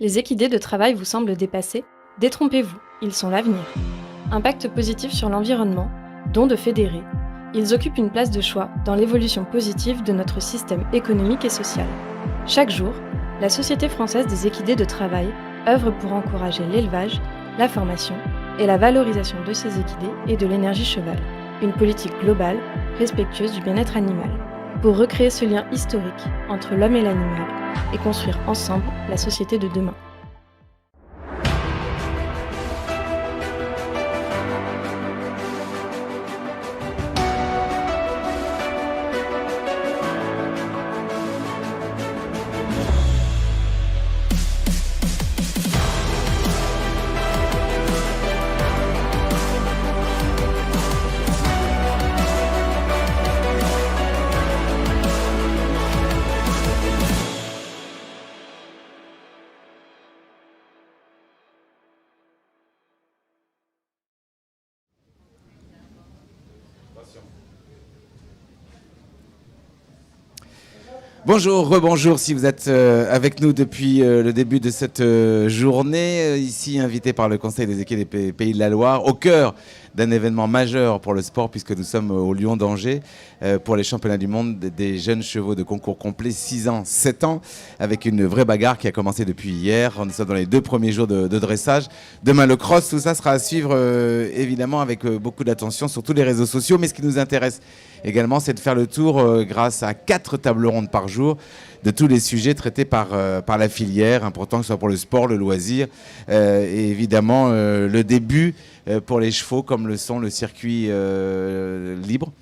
Les équidés de travail vous semblent dépassés? Détrompez-vous, ils sont l'avenir. Impact positif sur l'environnement, don de fédérés, ils occupent une place de choix dans l'évolution positive de notre système économique et social. Chaque jour, la Société française des équidés de travail œuvre pour encourager l'élevage, la formation et la valorisation de ces équidés et de l'énergie cheval. Une politique globale, respectueuse du bien-être animal, pour recréer ce lien historique entre l'homme et l'animal et construire ensemble la société de demain. Bonjour, rebonjour si vous êtes avec nous depuis le début de cette journée, ici invité par le Conseil des équidés des Pays de la Loire, au cœur d'un événement majeur pour le sport puisque nous sommes au Lion d'Angers pour les championnats du monde des jeunes chevaux de concours complet 6 ans, 7 ans, avec une vraie bagarre qui a commencé depuis hier. Nous sommes dans les 2 premiers jours de dressage. Demain le cross, tout ça sera à suivre évidemment avec beaucoup d'attention sur tous les réseaux sociaux, mais ce qui nous intéresse également, c'est de faire le tour grâce à 4 tables rondes par jour de tous les sujets traités par la filière, important que ce soit pour le sport, le loisir et évidemment le début pour les chevaux comme le sont le circuit libre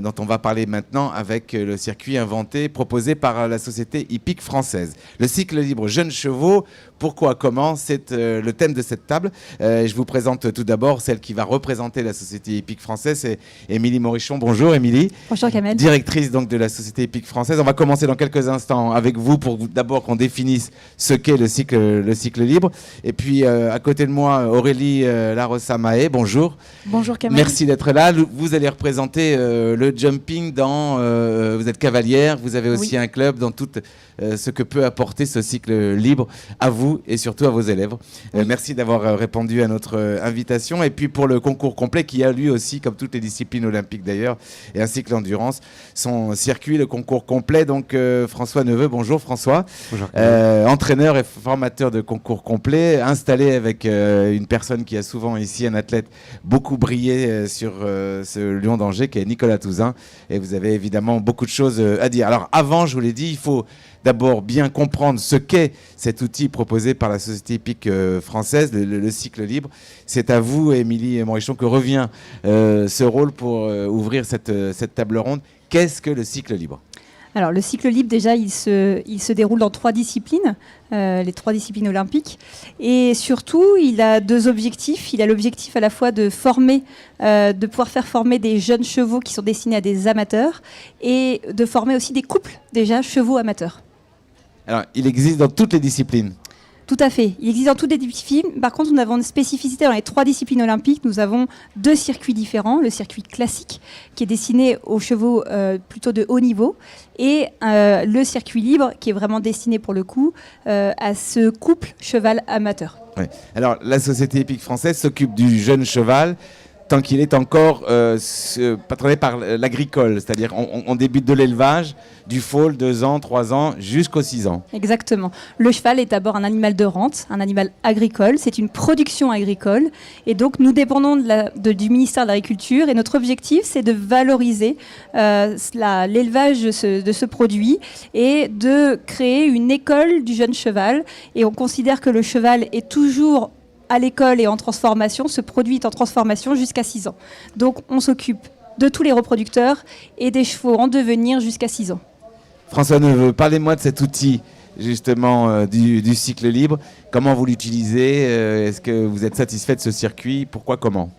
dont on va parler maintenant avec le circuit inventé, proposé par la société hippique française. Le cycle libre jeunes chevaux, pourquoi, comment, c'est le thème de cette table. Je vous présente tout d'abord celle qui va représenter la société hippique française, c'est Émilie Morichon. Bonjour Émilie. Bonjour Kamel. Directrice donc de la société hippique française. On va commencer dans quelques instants avec vous pour d'abord qu'on définisse ce qu'est le cycle libre. Et puis à côté de moi, Aurélie Larossa-Mahé. Bonjour. Bonjour Kamel. Merci d'être là. Vous allez représenter le jumping dans... vous êtes cavalière, vous avez aussi un club dans tout ce que peut apporter ce cycle libre à vous et surtout à vos élèves. Merci d'avoir répondu à notre invitation. Et puis pour le concours complet qui a lui aussi, comme toutes les disciplines olympiques d'ailleurs, et un cycle endurance, son circuit, le concours complet. Donc François Neveu, bonjour François. Bonjour. Entraîneur et formateur de concours complet, installé avec une personne qui a souvent ici, un athlète beaucoup brillé sur ce Lion d'Angers qui est Nicolas Touzin. Et vous avez évidemment beaucoup de choses à dire. Alors avant, je vous l'ai dit, il faut d'abord bien comprendre ce qu'est cet outil proposé par la société hippique française, le cycle libre. C'est à vous, Émilie Morichon, que revient ce rôle pour ouvrir cette table ronde. Qu'est-ce que le cycle libre ? Alors le cycle libre, déjà, il se déroule dans 3 disciplines, les 3 disciplines olympiques. Et surtout, il a 2 objectifs. Il a l'objectif à la fois de former, de pouvoir faire former des jeunes chevaux qui sont destinés à des amateurs et de former aussi des couples, déjà, chevaux amateurs. Alors, il existe dans toutes les disciplines. Tout à fait. Il existe dans toutes les disciplines. Par contre, nous avons une spécificité dans les 3 disciplines olympiques. Nous avons 2 circuits différents. Le circuit classique, qui est destiné aux chevaux plutôt de haut niveau, et le circuit libre, qui est vraiment destiné pour le coup à ce couple cheval amateur. Ouais. Alors, la société hippique française s'occupe du jeune cheval tant qu'il est encore patronné par l'agricole, c'est-à-dire on débute de l'élevage, du foal, 2 ans, 3 ans, jusqu'aux 6 ans. Exactement. Le cheval est d'abord un animal de rente, un animal agricole, c'est une production agricole, et donc nous dépendons du ministère de l'Agriculture, et notre objectif c'est de valoriser l'élevage de ce produit et de créer une école du jeune cheval, et on considère que le cheval est toujours à l'école et en transformation, ce produit est en transformation jusqu'à 6 ans. Donc on s'occupe de tous les reproducteurs et des chevaux en devenir jusqu'à 6 ans. François Neveu, parlez-moi de cet outil justement du cycle libre. Comment vous l'utilisez? Est-ce que vous êtes satisfait de ce circuit? Pourquoi, comment?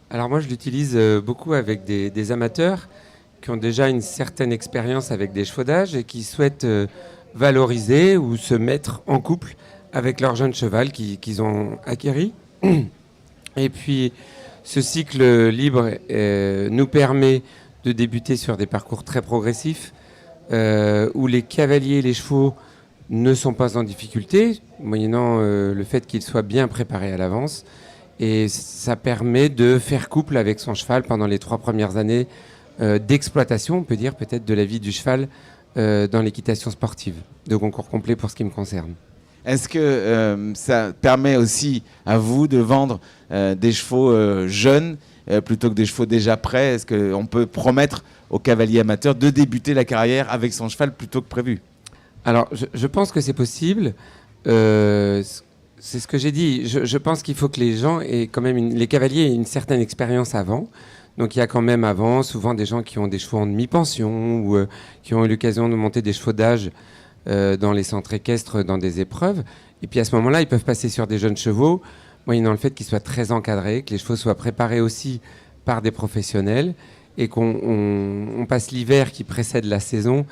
Alors moi, je l'utilise beaucoup avec des amateurs qui ont déjà une certaine expérience avec des chevaux d'âge et qui souhaitent valoriser ou se mettre en couple avec leur jeune cheval qu'ils ont acquéri. Et puis, ce cycle libre nous permet de débuter sur des parcours très progressifs où les cavaliers et les chevaux ne sont pas en difficulté, moyennant le fait qu'ils soient bien préparés à l'avance. Et ça permet de faire couple avec son cheval pendant les 3 premières années d'exploitation, on peut dire peut-être, de la vie du cheval dans l'équitation sportive, de concours complet pour ce qui me concerne. Est-ce que ça permet aussi à vous de vendre des chevaux jeunes plutôt que des chevaux déjà prêts? Est-ce qu'on peut promettre aux cavaliers amateurs de débuter la carrière avec son cheval plutôt que prévu? Alors, je pense que c'est possible. C'est ce que j'ai dit. Je pense qu'il faut que les gens aient quand même les cavaliers aient une certaine expérience avant. Donc il y a quand même avant souvent des gens qui ont des chevaux en demi-pension ou qui ont eu l'occasion de monter des chevaux d'âge dans les centres équestres, dans des épreuves. Et puis à ce moment-là, ils peuvent passer sur des jeunes chevaux, moyennant le fait qu'ils soient très encadrés, que les chevaux soient préparés aussi par des professionnels et qu'on passe l'hiver qui précède la saison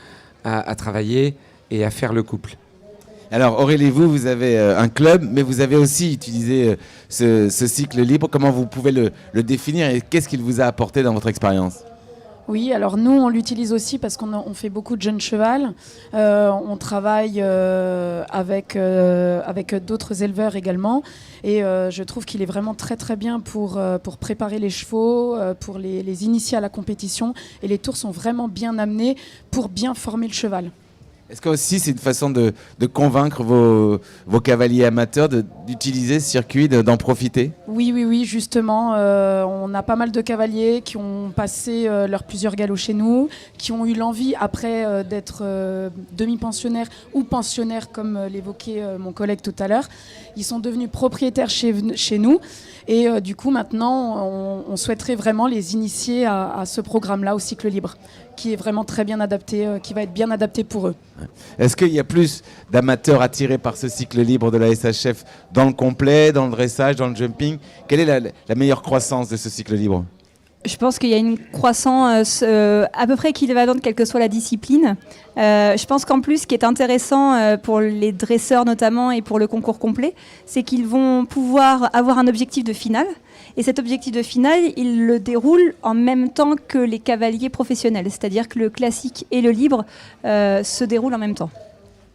à travailler et à faire le couple. Alors Aurélie, vous avez un club, mais vous avez aussi utilisé ce cycle libre. Comment vous pouvez le définir et qu'est-ce qu'il vous a apporté dans votre expérience? Oui, alors nous, on l'utilise aussi parce qu'on fait beaucoup de jeunes cheval. On travaille avec d'autres éleveurs également. Et je trouve qu'il est vraiment très très bien pour préparer les chevaux, pour les initier à la compétition. Et les tours sont vraiment bien amenés pour bien former le cheval. Est-ce que aussi c'est une façon de convaincre vos cavaliers amateurs d'utiliser ce circuit, d'en profiter? Oui, justement. On a pas mal de cavaliers qui ont passé leurs plusieurs galops chez nous, qui ont eu l'envie, après d'être demi-pensionnaires ou pensionnaires, comme l'évoquait mon collègue tout à l'heure. Ils sont devenus propriétaires chez nous. Et du coup, maintenant, on souhaiterait vraiment les initier à ce programme-là, au cycle libre, qui est vraiment très bien adapté, qui va être bien adapté pour eux. Est-ce qu'il y a plus d'amateurs attirés par ce cycle libre de la SHF dans le complet, dans le dressage, dans le jumping? Quelle est la meilleure croissance de ce cycle libre? Je pense qu'il y a une croissance à peu près équivalente, quelle que soit la discipline. Je pense qu'en plus, ce qui est intéressant pour les dresseurs notamment et pour le concours complet, c'est qu'ils vont pouvoir avoir un objectif de finale. Et cet objectif de finale, ils le déroulent en même temps que les cavaliers professionnels. C'est-à-dire que le classique et le libre se déroulent en même temps.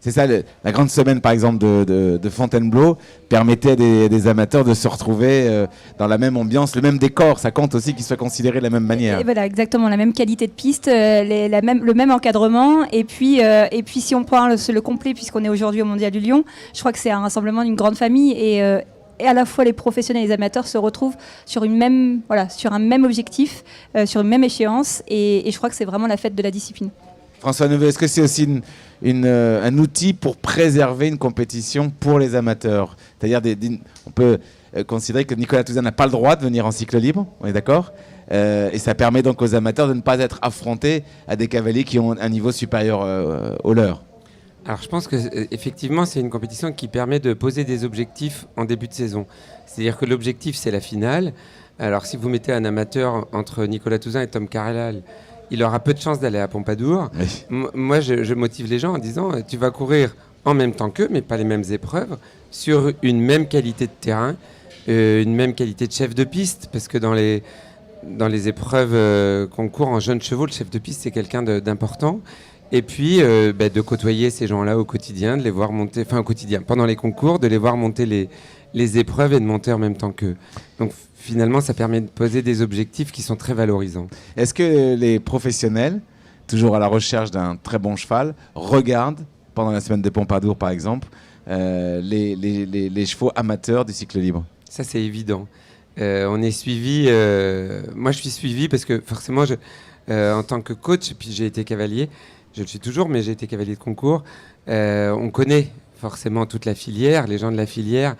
C'est ça, la grande semaine par exemple de Fontainebleau permettait à des amateurs de se retrouver dans la même ambiance, le même décor. Ça compte aussi qu'ils soient considérés de la même manière. Et voilà, exactement, la même qualité de piste, le même encadrement. Et puis si on prend le complet, puisqu'on est aujourd'hui au Mondial du Lion, je crois que c'est un rassemblement d'une grande famille et à la fois les professionnels et les amateurs se retrouvent sur un même objectif, sur une même échéance. Et je crois que c'est vraiment la fête de la discipline. François Neveu, est-ce que c'est aussi un outil pour préserver une compétition pour les amateurs? C'est-à-dire, on peut considérer que Nicolas Touzin n'a pas le droit de venir en cycle libre, on est d'accord? Et ça permet donc aux amateurs de ne pas être affrontés à des cavaliers qui ont un niveau supérieur au leur. Alors je pense que effectivement c'est une compétition qui permet de poser des objectifs en début de saison. C'est-à-dire que l'objectif c'est la finale. Alors si vous mettez un amateur entre Nicolas Touzin et Tom Carrelal, il aura peu de chances d'aller à Pompadour. Oui. Moi je motive les gens en disant tu vas courir en même temps qu'eux, mais pas les mêmes épreuves, sur une même qualité de terrain, une même qualité de chef de piste, parce que dans les épreuves qu'on court en jeunes chevaux, le chef de piste c'est quelqu'un d'important. Et puis de côtoyer ces gens-là au quotidien, de les voir monter, au quotidien, pendant les concours, de les voir monter les épreuves et de monter en même temps qu'eux. Donc finalement, ça permet de poser des objectifs qui sont très valorisants. Est-ce que les professionnels, toujours à la recherche d'un très bon cheval, regardent, pendant la semaine de Pompadour par exemple, les chevaux amateurs du cycle libre? Ça, c'est évident. On est suivi, moi je suis suivi parce que forcément, en tant que coach, puis j'ai été cavalier, je le suis toujours, mais j'ai été cavalier de concours. On connaît forcément toute la filière, les gens de la filière.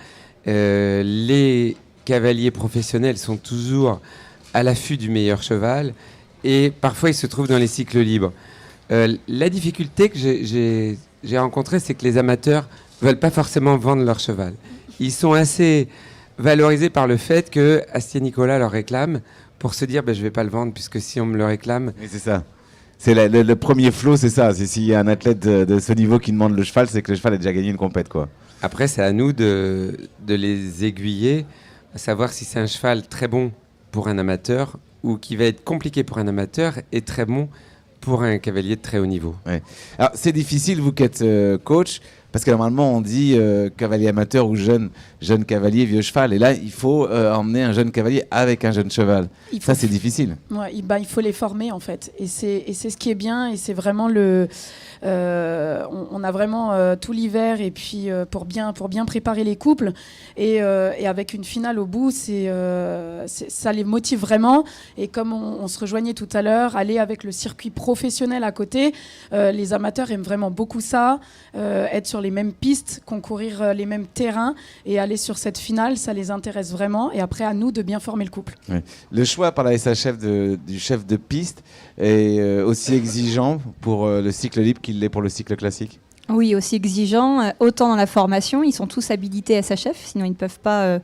Les cavaliers professionnels sont toujours à l'affût du meilleur cheval et parfois ils se trouvent dans les cycles libres. La difficulté que j'ai rencontrée, c'est que les amateurs ne veulent pas forcément vendre leur cheval. Ils sont assez valorisés par le fait que Astier Nicolas leur réclame pour se dire je ne vais pas le vendre puisque si on me le réclame... Et c'est ça. C'est le premier flow, c'est ça. C'est s'il y a un athlète de ce niveau qui demande le cheval, c'est que le cheval a déjà gagné une compète, quoi. Après, c'est à nous de les aiguiller, à savoir si c'est un cheval très bon pour un amateur ou qui va être compliqué pour un amateur et très bon pour un cavalier de très haut niveau. Ouais. Alors, c'est difficile, vous qui êtes coach, parce que normalement, on dit cavalier amateur ou jeune cavalier, vieux cheval. Et là, il faut emmener un jeune cavalier avec un jeune cheval. Ça, c'est difficile. Ouais, il faut les former, en fait. Et c'est ce qui est bien. Et c'est vraiment on a vraiment tout l'hiver et puis pour bien préparer les couples. Et avec une finale au bout, ça les motive vraiment. Et comme on se rejoignait tout à l'heure, aller avec le circuit professionnel à côté, les amateurs aiment vraiment beaucoup ça. Être sur les mêmes pistes, concourir les mêmes terrains et aller sur cette finale, ça les intéresse vraiment. Et après, à nous de bien former le couple. Ouais. Le choix par la SHF du chef de piste est aussi exigeant pour le cycle libre qu'il l'est pour le cycle classique? Oui, aussi exigeant, autant dans la formation. Ils sont tous habilités SHF, sinon ils ne peuvent pas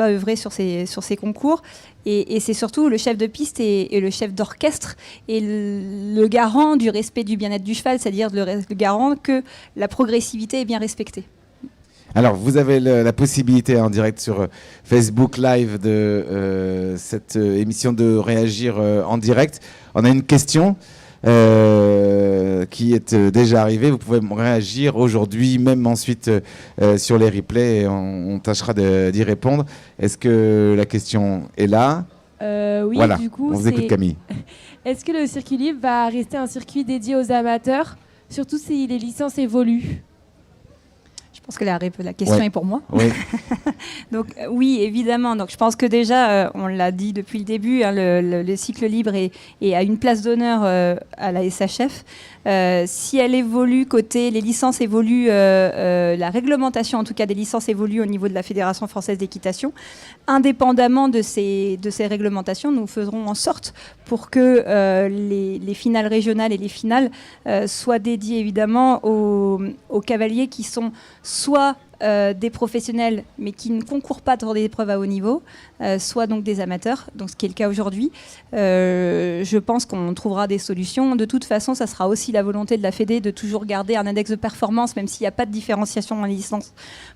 œuvrer sur ces concours. Et c'est surtout le chef de piste et le chef d'orchestre et le garant du respect du bien-être du cheval, c'est-à-dire le garant que la progressivité est bien respectée. Alors, vous avez la possibilité en direct sur Facebook Live de cette émission de réagir en direct. On a une question qui est déjà arrivée. Vous pouvez réagir aujourd'hui, même ensuite sur les replays, et on tâchera d'y répondre. Est-ce que la question est là? Oui, voilà, du coup, on vous écoute, Camille. Est-ce que le circuit libre va rester un circuit dédié aux amateurs, surtout si les licences évoluent? Je pense que la question est pour moi. Oui. Donc oui, évidemment. Donc je pense que déjà, on l'a dit depuis le début, hein, le cycle libre est à une place d'honneur à la SHF. Si elle évolue les licences évoluent, la réglementation en tout cas des licences évolue au niveau de la Fédération française d'équitation. Indépendamment de ces réglementations, nous ferons en sorte pour que les finales régionales et les finales soient dédiées évidemment aux cavaliers qui sont soit des professionnels mais qui ne concourent pas dans des épreuves à haut niveau, soit donc des amateurs, donc ce qui est le cas aujourd'hui. Je pense qu'on trouvera des solutions. De toute façon, ça sera aussi la volonté de la Fédé de toujours garder un index de performance, même s'il n'y a pas de différenciation dans les licences,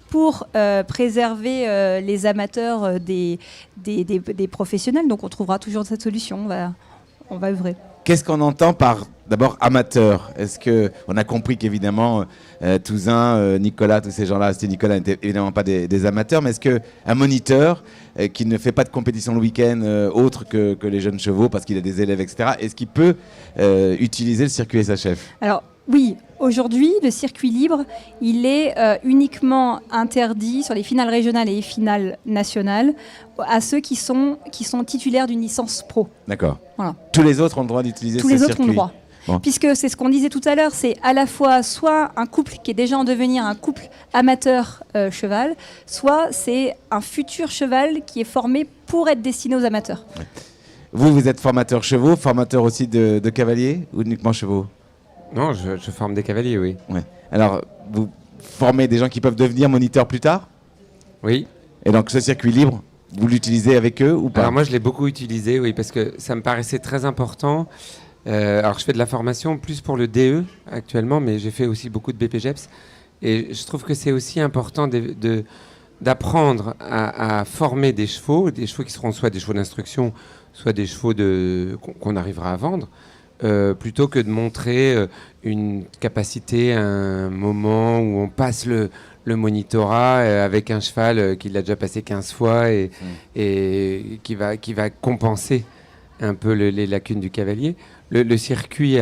pour préserver les amateurs des professionnels. Donc on trouvera toujours cette solution, on va œuvrer. Qu'est-ce qu'on entend par, d'abord, amateur? Est-ce qu'on a compris qu'évidemment, Touzin, Nicolas, tous ces gens-là, c'était Nicolas, n'étaient évidemment pas des amateurs, mais est-ce qu'un moniteur qui ne fait pas de compétition le week-end autre que les jeunes chevaux, parce qu'il a des élèves, etc., est-ce qu'il peut utiliser le circuit SHF? Alors, oui, aujourd'hui, le circuit libre, il est uniquement interdit sur les finales régionales et les finales nationales à ceux qui sont titulaires d'une licence pro. D'accord. Voilà. Tous les autres ont le droit d'utiliser ce circuit? Tous les autres ont le droit. Bon. Puisque c'est ce qu'on disait tout à l'heure, c'est à la fois soit un couple qui est déjà en devenir un couple amateur cheval, soit c'est un futur cheval qui est formé pour être destiné aux amateurs. Ouais. Vous êtes formateur chevaux, formateur aussi de cavaliers ou uniquement chevaux? Non, je forme des cavaliers, oui. Ouais. Alors, vous formez des gens qui peuvent devenir moniteurs plus tard? Oui. Et donc, ce circuit libre, vous l'utilisez avec eux ou pas? Alors moi, je l'ai beaucoup utilisé, oui, parce que ça me paraissait très important. Alors, je fais de la formation plus pour le DE actuellement, mais j'ai fait aussi beaucoup de BPGEPS. Et je trouve que c'est aussi important d'apprendre à former des chevaux qui seront soit des chevaux d'instruction, soit des chevaux qu'on arrivera à vendre. Plutôt que de montrer une capacité à un moment où on passe le monitorat avec un cheval qui l'a déjà passé 15 fois et qui va compenser un peu les lacunes du cavalier. Le circuit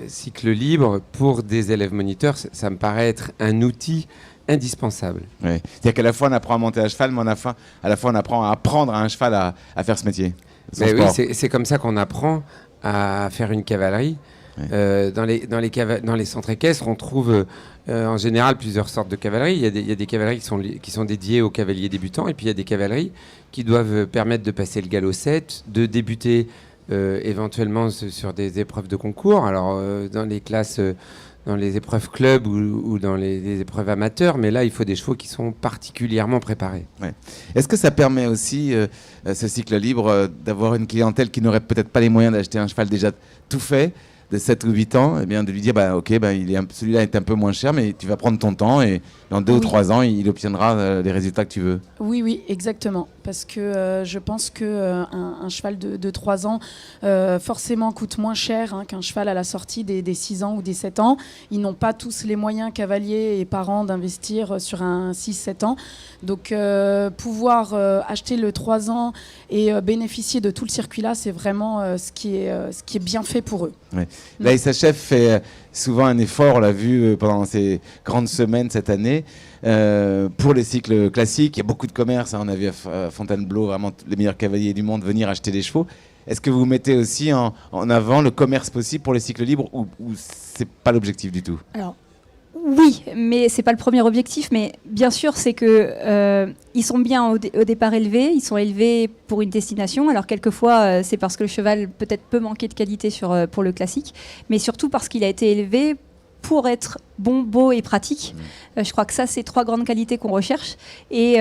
cycle libre pour des élèves moniteurs, ça me paraît être un outil indispensable. Ouais. C'est-à-dire qu'à la fois on apprend à monter à cheval, mais à la fois on apprend à apprendre à un cheval à faire ce métier. Oui, c'est comme ça qu'on apprend à faire une cavalerie. Ouais. Dans les centres équestres, on trouve en général plusieurs sortes de cavaleries. Il y a des cavaleries qui sont dédiées aux cavaliers débutants, et puis il y a des cavaleries qui doivent permettre de passer le galop 7, de débuter éventuellement sur des épreuves de concours. Alors, dans les classes, dans les épreuves club ou dans les épreuves amateurs, mais là, il faut des chevaux qui sont particulièrement préparés. Ouais. Est-ce que ça permet aussi, ce cycle libre, d'avoir une clientèle qui n'aurait peut-être pas les moyens d'acheter un cheval déjà tout fait, de 7 ou 8 ans, et bien de lui dire, celui-là est un peu moins cher, mais tu vas prendre ton temps et dans 2 ou 3 ans, il obtiendra les résultats que tu veux. Oui, exactement. Parce que je pense qu'un cheval de 3 ans forcément coûte moins cher qu'un cheval à la sortie des 6 ans ou des 7 ans. Ils n'ont pas tous les moyens, cavaliers et parents, d'investir sur un 6-7 ans. Donc pouvoir acheter le 3 ans et bénéficier de tout le circuit-là, c'est vraiment ce qui est bien fait pour eux. Ouais. La SHF fait souvent un effort, on l'a vu pendant ces grandes semaines cette année, pour les cycles classiques. Il y a beaucoup de commerces, on a vu à Fontainebleau vraiment les meilleurs cavaliers du monde venir acheter des chevaux. Est-ce que vous mettez aussi en avant le commerce possible pour les cycles libres ou c'est pas l'objectif du tout? Alors, oui, mais c'est pas le premier objectif. Mais bien sûr, c'est que ils sont bien au départ élevés. Ils sont élevés pour une destination. Alors quelquefois, c'est parce que le cheval peut-être peut manquer de qualité pour le classique, mais surtout parce qu'il a été élevé pour être bon, beau et pratique. Je crois que ça, c'est 3 grandes qualités qu'on recherche. Et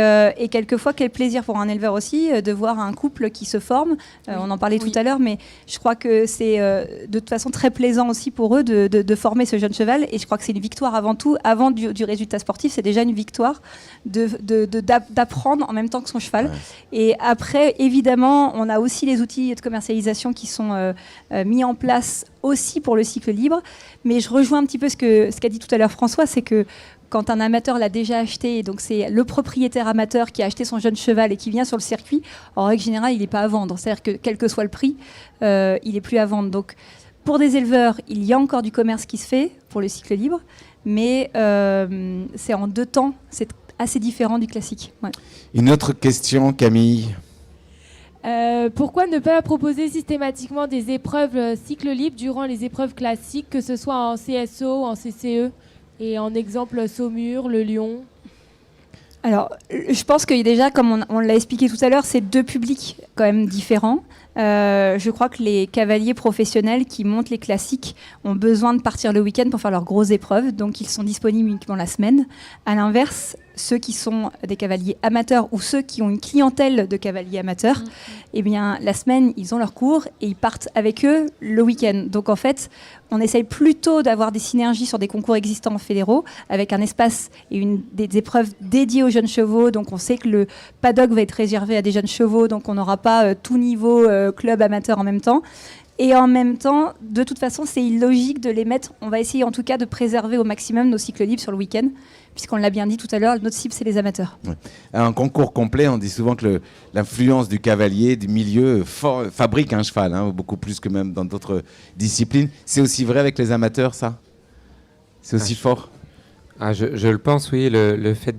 quelquefois, quel plaisir pour un éleveur aussi de voir un couple qui se forme. On en parlait tout à l'heure, mais je crois que c'est de toute façon très plaisant aussi pour eux de former ce jeune cheval. Et je crois que c'est une victoire avant tout. Avant du résultat sportif, c'est déjà une victoire d'apprendre en même temps que son cheval. Ouais. Et après, évidemment, on a aussi les outils de commercialisation qui sont mis en place aussi pour le cycle libre. Mais je rejoins un petit peu ce qu'a dit tout à l'heure François, c'est que quand un amateur l'a déjà acheté, donc c'est le propriétaire amateur qui a acheté son jeune cheval et qui vient sur le circuit, en règle générale, il n'est pas à vendre. C'est-à-dire que quel que soit le prix, il n'est plus à vendre. Donc pour des éleveurs, il y a encore du commerce qui se fait pour le cycle libre, mais c'est en 2 temps, c'est assez différent du classique. Ouais. Une autre question, Camille. Pourquoi ne pas proposer systématiquement des épreuves cycle libre durant les épreuves classiques, que ce soit en CSO, en CCE, et en exemple Saumur, le Lion? Alors, je pense que déjà, comme on l'a expliqué tout à l'heure, c'est 2 publics quand même différents. Je crois que les cavaliers professionnels qui montent les classiques ont besoin de partir le week-end pour faire leurs grosses épreuves, donc ils sont disponibles uniquement la semaine. À l'inverse, ceux qui sont des cavaliers amateurs ou ceux qui ont une clientèle de cavaliers amateurs, eh bien, la semaine, ils ont leurs cours et ils partent avec eux le week-end. Donc en fait, on essaye plutôt d'avoir des synergies sur des concours existants fédéraux avec un espace et des épreuves dédiées aux jeunes chevaux. Donc on sait que le paddock va être réservé à des jeunes chevaux, donc on n'aura pas tout niveau club amateur en même temps. Et en même temps, de toute façon, c'est illogique de les mettre. On va essayer en tout cas de préserver au maximum nos cycles libres sur le week-end, puisqu'on l'a bien dit tout à l'heure, notre cible, c'est les amateurs. Ouais. Un concours complet, on dit souvent que l'influence du cavalier, du milieu, fabrique un cheval, beaucoup plus que même dans d'autres disciplines. C'est aussi vrai avec les amateurs, ça? C'est aussi fort? Je le pense, oui. Le fait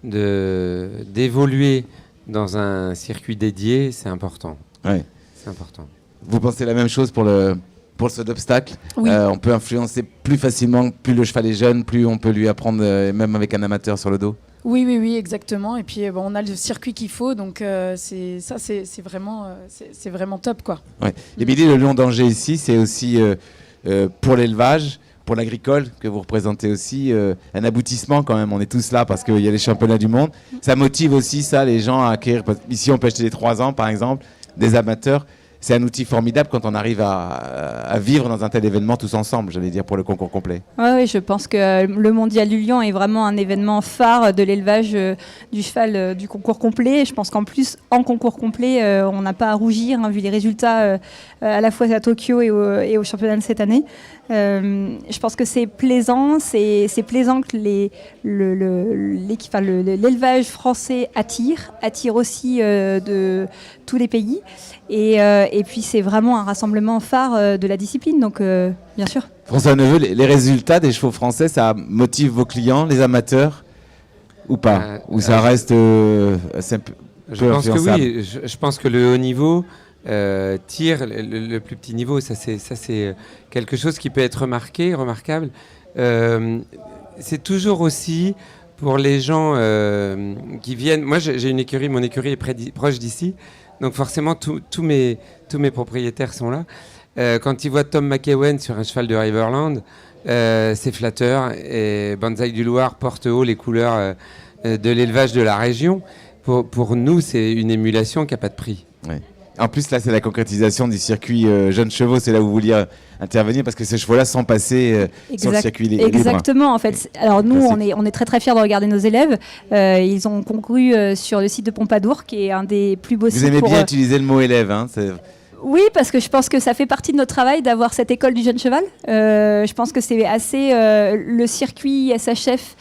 d'évoluer dans un circuit dédié, c'est important. Ouais. C'est important. Vous pensez la même chose pour saut d'obstacle? Oui. On peut influencer plus facilement, plus le cheval est jeune, plus on peut lui apprendre, même avec un amateur sur le dos? Oui, exactement. Et puis on a le circuit qu'il faut, donc c'est vraiment top, quoi. Ouais. Émilie, le Lion d'Angers ici, c'est aussi pour l'élevage, pour l'agricole, que vous représentez aussi, un aboutissement quand même. On est tous là parce qu'il y a les championnats du monde. Ça motive aussi ça, les gens à acquérir. Ici, on peut acheter des 3 ans, par exemple, des amateurs. C'est un outil formidable quand on arrive à vivre dans un tel événement tous ensemble, j'allais dire, pour le concours complet. Oui, je pense que le Mondial du Lion est vraiment un événement phare de l'élevage du cheval du concours complet. Je pense qu'en plus, en concours complet, on n'a pas à rougir, vu les résultats à la fois à Tokyo et au championnat de cette année. Je pense que c'est plaisant, c'est plaisant que l'élevage français attire aussi de tous les pays. Et puis c'est vraiment un rassemblement phare de la discipline, donc bien sûr. François Neveu, les résultats des chevaux français, ça motive vos clients, les amateurs, ou pas? Ou ça reste assez peu influençable? Oui, je pense que le haut niveau tire le plus petit niveau, ça c'est quelque chose qui peut être remarquable. C'est toujours aussi pour les gens qui viennent. Moi j'ai une écurie, mon écurie est proche d'ici. Donc forcément, tous mes propriétaires sont là. Quand ils voient Tom McEwen sur un cheval de Riverland, c'est flatteur. Et Banzai du Loir porte haut les couleurs de l'élevage de la région. Pour nous, c'est une émulation qui n'a pas de prix. Ouais. En plus, là, c'est la concrétisation du circuit jeunes chevaux. C'est là où vous vouliez intervenir parce que ces chevaux-là sont passés sur le circuit libre. Exactement, en fait. Alors nous, on est très très fiers de regarder nos élèves. Ils ont concouru sur le site de Pompadour, qui est un des plus beaux sites. Vous aimez bien utiliser le mot élève, hein, Oui, parce que je pense que ça fait partie de notre travail d'avoir cette école du jeune cheval. Je pense que c'est assez... le circuit SHF,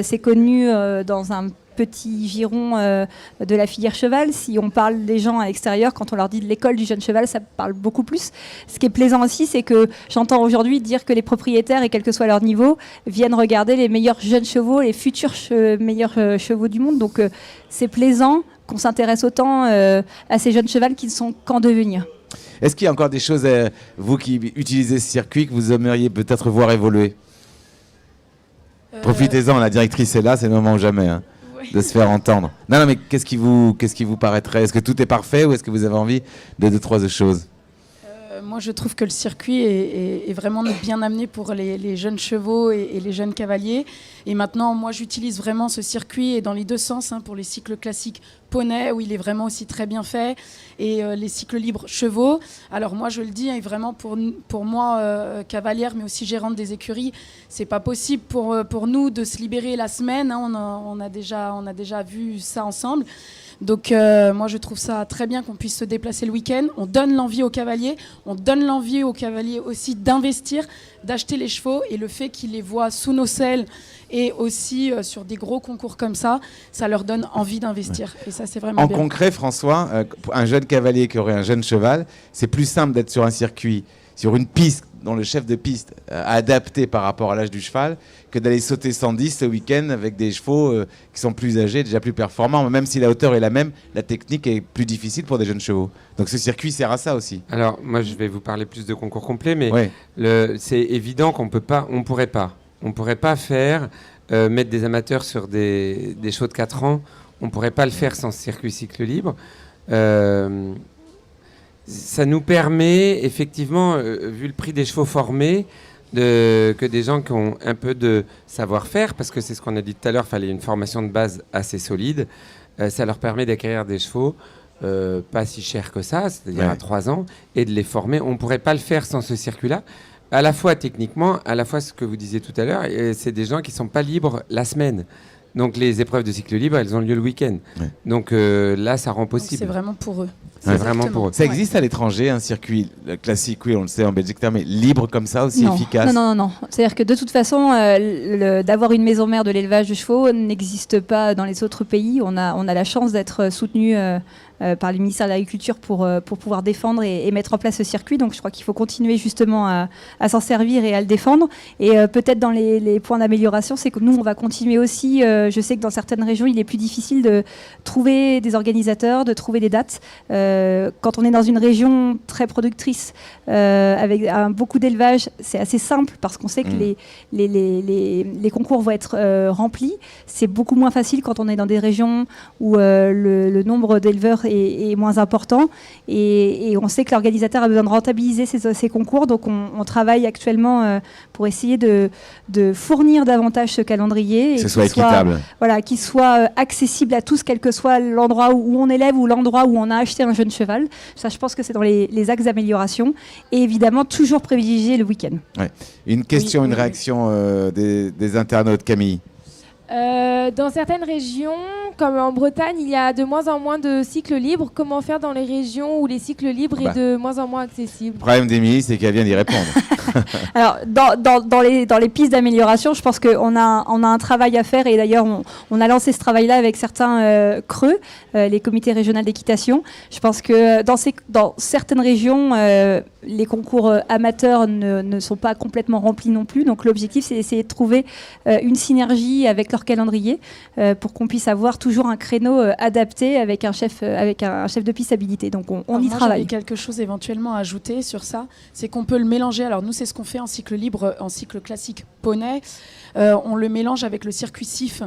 c'est connu dans un petit giron de la filière cheval. Si on parle des gens à l'extérieur, quand on leur dit de l'école du jeune cheval, ça parle beaucoup plus. Ce qui est plaisant aussi, c'est que j'entends aujourd'hui dire que les propriétaires, et quel que soit leur niveau, viennent regarder les meilleurs jeunes chevaux, les futurs meilleurs chevaux du monde. Donc c'est plaisant qu'on s'intéresse autant à ces jeunes chevals qui ne sont qu'en devenir. Est-ce qu'il y a encore des choses, vous qui utilisez ce circuit, que vous aimeriez peut-être voir évoluer ? Profitez-en, la directrice est là, c'est le moment ou jamais de se faire entendre. Non, mais qu'est-ce qui vous paraîtrait ? Est-ce que tout est parfait ou est-ce que vous avez envie de 2-3 choses ? Moi, je trouve que le circuit est vraiment bien amené pour les jeunes chevaux et les jeunes cavaliers. Et maintenant, moi, j'utilise vraiment ce circuit et dans les deux sens, pour les cycles classiques poney, où il est vraiment aussi très bien fait, et les cycles libres chevaux. Alors moi, je le dis, vraiment pour moi, cavalière, mais aussi gérante des écuries, c'est pas possible pour nous de se libérer la semaine. On a déjà vu ça ensemble. Donc moi je trouve ça très bien qu'on puisse se déplacer le week-end. On donne l'envie aux cavaliers, aussi d'investir, d'acheter les chevaux, et le fait qu'ils les voient sous nos selles et aussi sur des gros concours comme ça leur donne envie d'investir. Et ça, c'est vraiment bien. En concret, François, un jeune cavalier qui aurait un jeune cheval, c'est plus simple d'être sur un circuit, sur une piste dont le chef de piste a adapté par rapport à l'âge du cheval, que d'aller sauter 110 ce week-end avec des chevaux qui sont plus âgés, déjà plus performants. Même si la hauteur est la même, la technique est plus difficile pour des jeunes chevaux. Donc ce circuit sert à ça aussi. Alors moi, je vais vous parler plus de concours complets, mais ouais. C'est évident qu'on pourrait pas faire mettre des amateurs sur des chevaux de 4 ans. On pourrait pas le faire sans ce circuit cycle libre. Ça nous permet, effectivement, vu le prix des chevaux formés, que des gens qui ont un peu de savoir-faire, parce que c'est ce qu'on a dit tout à l'heure, il fallait une formation de base assez solide, ça leur permet d'acquérir des chevaux pas si chers que ça, c'est-à-dire à 3 ans, et de les former. On ne pourrait pas le faire sans ce circuit-là, à la fois techniquement, à la fois ce que vous disiez tout à l'heure, c'est des gens qui ne sont pas libres la semaine. Donc les épreuves de cycle libre, elles ont lieu le week-end. Ouais. Donc là, ça rend possible. Donc, c'est vraiment pour eux. C'est vraiment pour eux. Ça existe à l'étranger, un circuit classique, oui, on le sait en Belgique, mais libre comme ça, aussi efficace ? Non. C'est-à-dire que de toute façon, d'avoir une maison mère de l'élevage de chevaux n'existe pas dans les autres pays. On a la chance d'être soutenu par le ministère de l'Agriculture pour pouvoir défendre et mettre en place ce circuit. Donc je crois qu'il faut continuer justement à s'en servir et à le défendre. Et peut-être dans les points d'amélioration, c'est que nous, on va continuer aussi. Je sais que dans certaines régions, il est plus difficile de trouver des organisateurs, de trouver des dates. Quand on est dans une région très productrice, avec beaucoup d'élevage, c'est assez simple parce qu'on sait que les concours vont être remplis. C'est beaucoup moins facile quand on est dans des régions où le nombre d'éleveurs est moins important, et on sait que l'organisateur a besoin de rentabiliser ces concours. Donc on travaille actuellement pour essayer de fournir davantage ce calendrier. Que ce soit équitable. Qu'il soit accessible à tous, quel que soit l'endroit où on élève ou l'endroit où on a acheté un jeune cheval. Ça, je pense que c'est dans les axes d'amélioration. Et évidemment, toujours privilégier le week-end. Ouais. Une question, une réaction des internautes, Camille. Dans certaines régions, comme en Bretagne, il y a de moins en moins de cycles libres. Comment faire dans les régions où les cycles libres est de moins en moins accessible ? Le problème d'Émilie, c'est qu'elle vient d'y répondre. Alors, dans les pistes d'amélioration, je pense qu'on a un travail à faire, et d'ailleurs, on a lancé ce travail-là avec certains creux, les comités régionaux d'équitation. Je pense que dans certaines régions, les concours amateurs ne sont pas complètement remplis non plus. Donc l'objectif, c'est d'essayer de trouver une synergie avec leur calendrier pour qu'on puisse avoir toujours un créneau adapté avec un chef de piste habilité. Donc on y travaille. J'avais quelque chose éventuellement à ajouter sur ça, c'est qu'on peut le mélanger. Alors nous, c'est ce qu'on fait en cycle libre, en cycle classique poney. On le mélange avec le circuit CIF.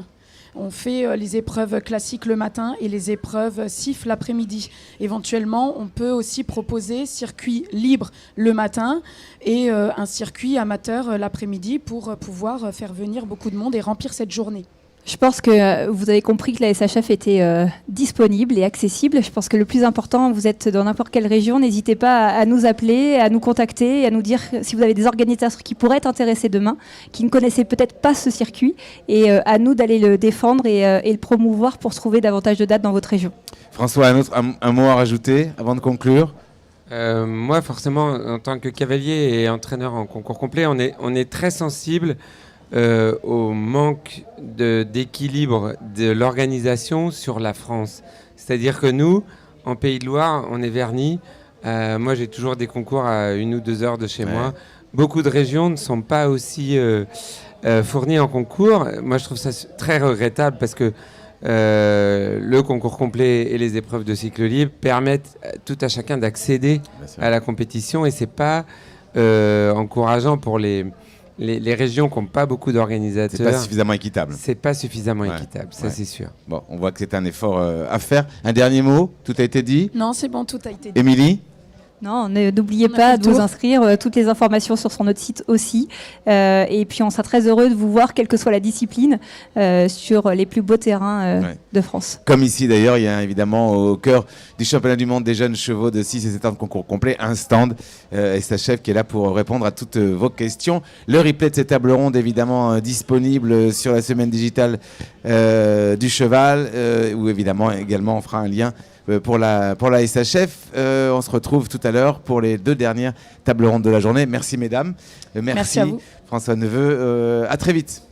On fait les épreuves classiques le matin et les épreuves CIF l'après-midi. Éventuellement, on peut aussi proposer circuit libre le matin et un circuit amateur l'après-midi pour pouvoir faire venir beaucoup de monde et remplir cette journée. Je pense que vous avez compris que la SHF était disponible et accessible. Je pense que le plus important, vous êtes dans n'importe quelle région, n'hésitez pas à nous appeler, à nous contacter, à nous dire si vous avez des organisateurs qui pourraient être intéressés demain, qui ne connaissaient peut-être pas ce circuit, et à nous d'aller le défendre et le promouvoir pour trouver davantage de dates dans votre région. François, un mot à rajouter avant de conclure? Moi, forcément, en tant que cavalier et entraîneur en concours complet, on est très sensible au manque d'équilibre de l'organisation sur la France. C'est-à-dire que nous, en Pays de Loire, on est vernis. Moi, j'ai toujours des concours à 1 ou 2 heures de chez moi. Beaucoup de régions ne sont pas aussi fournies en concours. Moi, je trouve ça très regrettable parce que le concours complet et les épreuves de cycle libre permettent tout à chacun d'accéder à la compétition, et c'est pas encourageant pour les régions qui n'ont pas beaucoup d'organisateurs. C'est pas suffisamment équitable. C'est pas suffisamment équitable, ça c'est sûr. Bon, on voit que c'est un effort à faire. Un dernier mot, tout a été dit? Non, c'est bon, tout a été dit. Émilie? Non, n'oubliez pas de vous inscrire, toutes les informations sur notre site aussi. Et puis on sera très heureux de vous voir, quelle que soit la discipline, sur les plus beaux terrains de France. Comme ici d'ailleurs, il y a évidemment au cœur du championnat du monde des jeunes chevaux de 6 et 7 ans de concours complet, un stand SHF qui est là pour répondre à toutes vos questions. Le replay de ces tables rondes évidemment disponible sur la semaine digitale du cheval, où évidemment également on fera un lien pour la SHF. On se retrouve tout à l'heure pour les 2 dernières tables rondes de la journée. Merci mesdames. Merci à vous. François Neveu. À très vite.